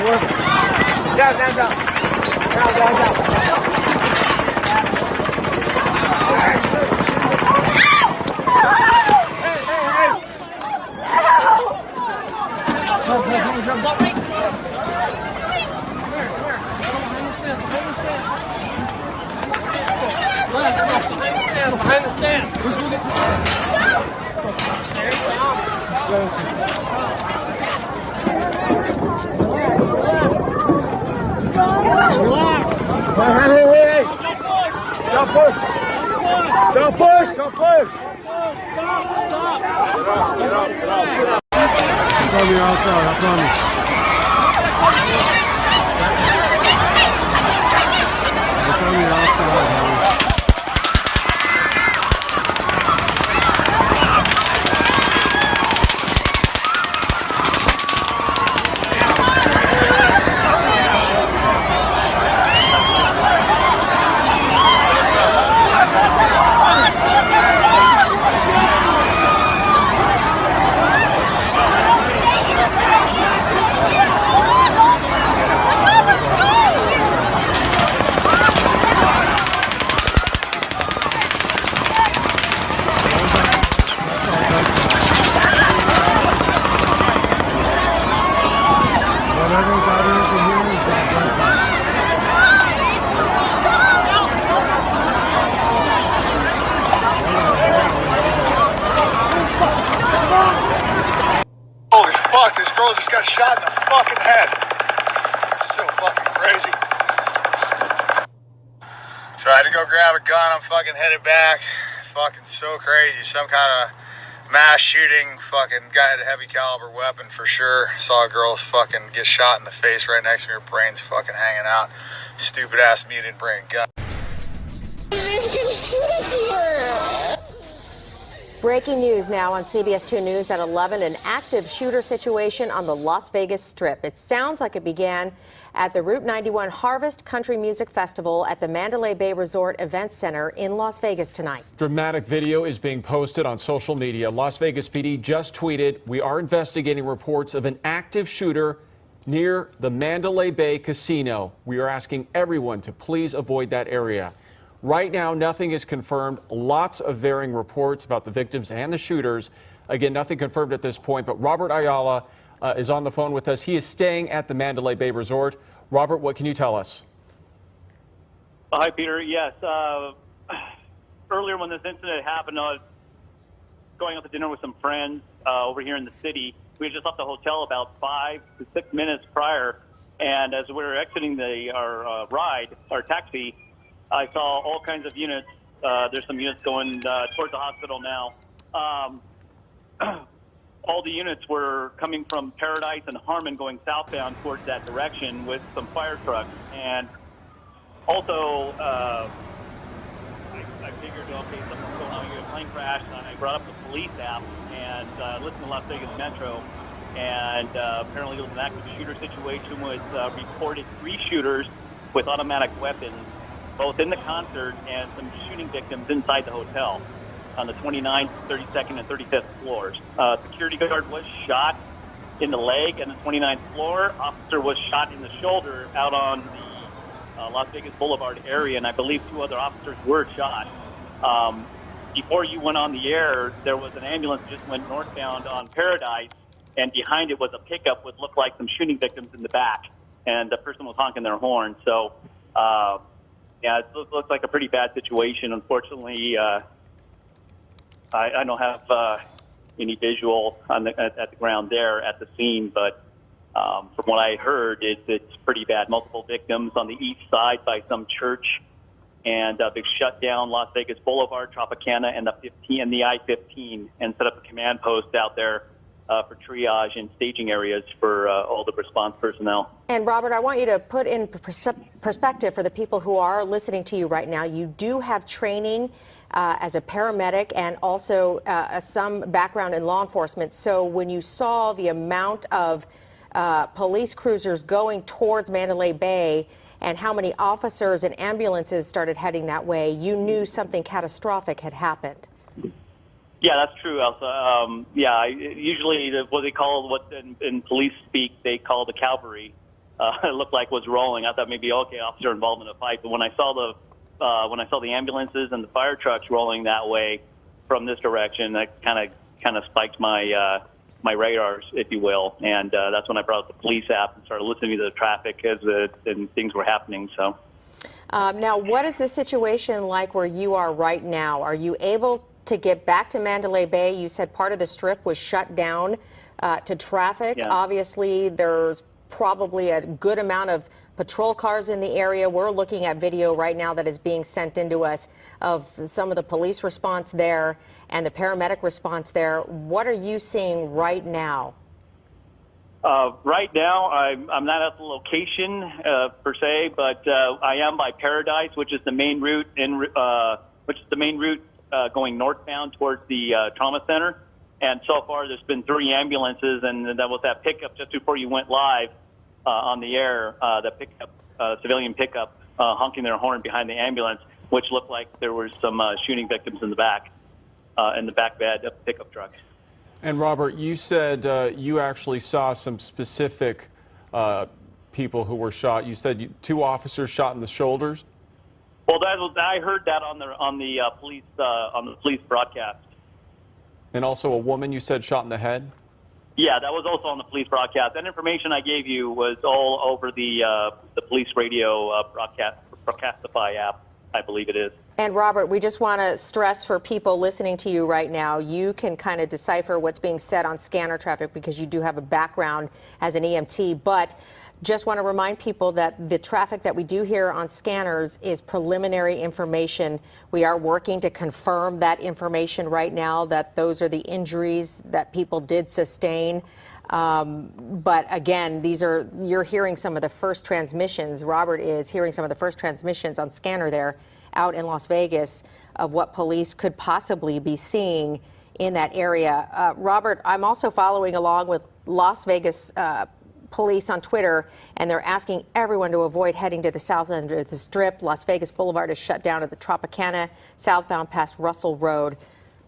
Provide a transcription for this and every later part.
Down, down, down. Down, down, down. Behind the stand. Who's going to get the stand? Relax. Hey. Don't push. Don't push. Don't push. Stop. Get up. It's on the outside, I promise. It's on the outside, This girl just got shot in the fucking head. It's so fucking crazy. So I had to go grab a gun. I'm fucking headed back. Fucking so crazy. Some kind of mass shooting. Fucking guy had a heavy caliber weapon for sure. Saw a girl fucking get shot in the face right next to me. Her brain's fucking hanging out. Stupid ass me didn't bring a gun. You can shoot us here. Breaking news now on CBS 2 News at 11, an active shooter situation on the Las Vegas Strip. It sounds like it began at the Route 91 Harvest Country Music Festival at the Mandalay Bay Resort Events Center in Las Vegas tonight. Dramatic video is being posted on social media. Las Vegas PD just tweeted, "We are investigating reports of an active shooter near the Mandalay Bay Casino. We are asking everyone to please avoid that area." Right now, nothing is confirmed. Lots of varying reports about the victims and the shooters. Again, nothing confirmed at this point, but Robert Ayala is on the phone with us. He is staying at the Mandalay Bay Resort. Robert, what can you tell us? Hi, Peter. Yes. Earlier when this incident happened, I was going out to dinner with some friends over here in the city. We had just left the hotel about 5 to 6 minutes prior, and as we were exiting our taxi, I saw all kinds of units. There's some units going towards the hospital now. All the units were coming from Paradise and Harmon going southbound towards that direction with some fire trucks. And also, I figured, okay, something's going on here, a plane crash, and I brought up the police app and listened to Las Vegas Metro. And apparently there was an active shooter situation with reported 3 shooters with automatic weapons, both in the concert and some shooting victims inside the hotel on the 29th, 32nd, and 35th floors. Security guard was shot in the leg on the 29th floor. Officer was shot in the shoulder out on the Las Vegas Boulevard area, and I believe 2 other officers were shot. Before you went on the air, there was an ambulance that just went northbound on Paradise, and behind it was a pickup with looked like some shooting victims in the back, and the person was honking their horn. So, yeah, it looks like a pretty bad situation. Unfortunately, I don't have any visual on at the ground there at the scene, but from what I heard, it's pretty bad. Multiple victims on the east side by some church, and they've shut down Las Vegas Boulevard, Tropicana, and the I-15, and set up a command post out there for triage and staging areas for all the response personnel. And Robert, I want you to put in perspective for the people who are listening to you right now. You do have training as a paramedic and also some background in law enforcement. So when you saw the amount of police cruisers going towards Mandalay Bay and how many officers and ambulances started heading that way, you knew something catastrophic had happened. Yeah, that's true, Elsa. Yeah, usually what they call, in police speak, they call the cavalry it looked like was rolling. I thought maybe, okay, officer involved in a fight. But when I saw the ambulances and the fire trucks rolling that way from this direction, that kind of spiked my my radars, if you will. And that's when I brought up the police app and started listening to the traffic and things were happening. So. Now, what is the situation like where you are right now? Are you able to get back to Mandalay Bay? You said part of the strip was shut down to traffic. Yeah. Obviously, there's probably a good amount of patrol cars in the area. We're looking at video right now that is being sent into us of some of the police response there and the paramedic response there. What are you seeing right now? Right now, I'm not at the location per se, but I am by Paradise, which is the main route going northbound towards the trauma center. And so far, there's been 3 ambulances, and that was that pickup just before you went live on the air. The pickup, civilian pickup, honking their horn behind the ambulance, which looked like there were some shooting victims in the back bed of the pickup truck. And Robert, you said you actually saw some specific people who were shot. You said 2 officers shot in the shoulders. Well, I heard that on the police broadcast. And also a woman you said shot in the head. Yeah, that was also on the police broadcast. That information I gave you was all over the police radio Broadcastify app, I believe it is. And Robert, we just want to stress for people listening to you right now, you can kind of decipher what's being said on scanner traffic because you do have a background as an EMT, but just want to remind people that the traffic that we do hear on scanners is preliminary information. We are working to confirm that information right now, that those are the injuries that people did sustain. But again, you're hearing some of the first transmissions. Robert is hearing some of the first transmissions on scanner there out in Las Vegas of what police could possibly be seeing in that area. Robert, I'm also following along with Las Vegas police on Twitter, and they're asking everyone to avoid heading to the south end of the Strip. Las Vegas Boulevard is shut down at the Tropicana, southbound past Russell Road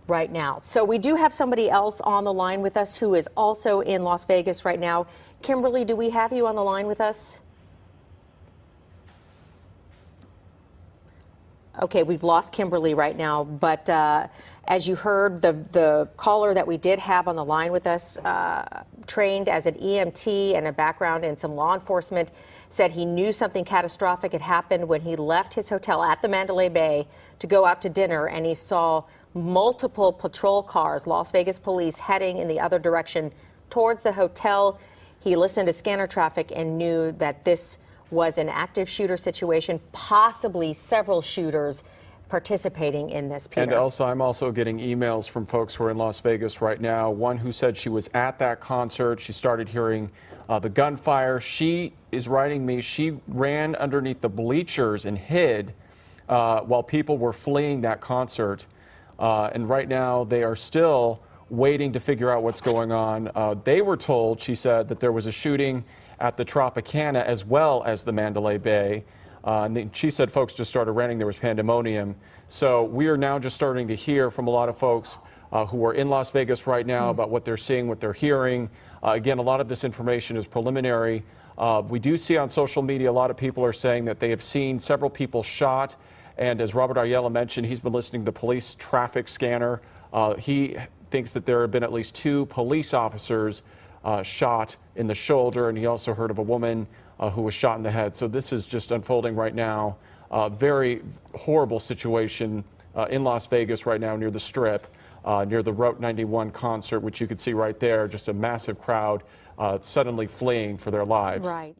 right now. So we do have somebody else on the line with us who is also in Las Vegas right now. Kimberly, do we have you on the line with us? Okay, we've lost Kimberly right now, but as you heard, the caller that we did have on the line with us, trained as an EMT and a background in some law enforcement, said he knew something catastrophic had happened when he left his hotel at the Mandalay Bay to go out to dinner, and he saw multiple patrol cars, Las Vegas police, heading in the other direction towards the hotel. He listened to scanner traffic and knew that this was an active shooter situation, possibly several shooters participating in this, Peter. And Elsa, I'm also getting emails from folks who are in Las Vegas right now. One who said she was at that concert. She started hearing the gunfire. She is writing me, she ran underneath the bleachers and hid while people were fleeing that concert. And right now they are still waiting to figure out what's going on. They were told, she said, that there was a shooting at the Tropicana as well as the Mandalay Bay. And she said folks just started running. There was pandemonium. So we are now just starting to hear from a lot of folks who are in Las Vegas right now about what they're seeing, what they're hearing. Again, a lot of this information is preliminary. We do see on social media a lot of people are saying that they have seen several people shot. And as Robert Ayala mentioned, he's been listening to the police traffic scanner. He thinks that there have been at least 2 police officers shot in the shoulder, and he also heard of a woman who was shot in the head. So this is just unfolding right now. Very horrible situation in Las Vegas right now near the Strip, near the Route 91 concert, which you can see right there, just a massive crowd suddenly fleeing for their lives. Right.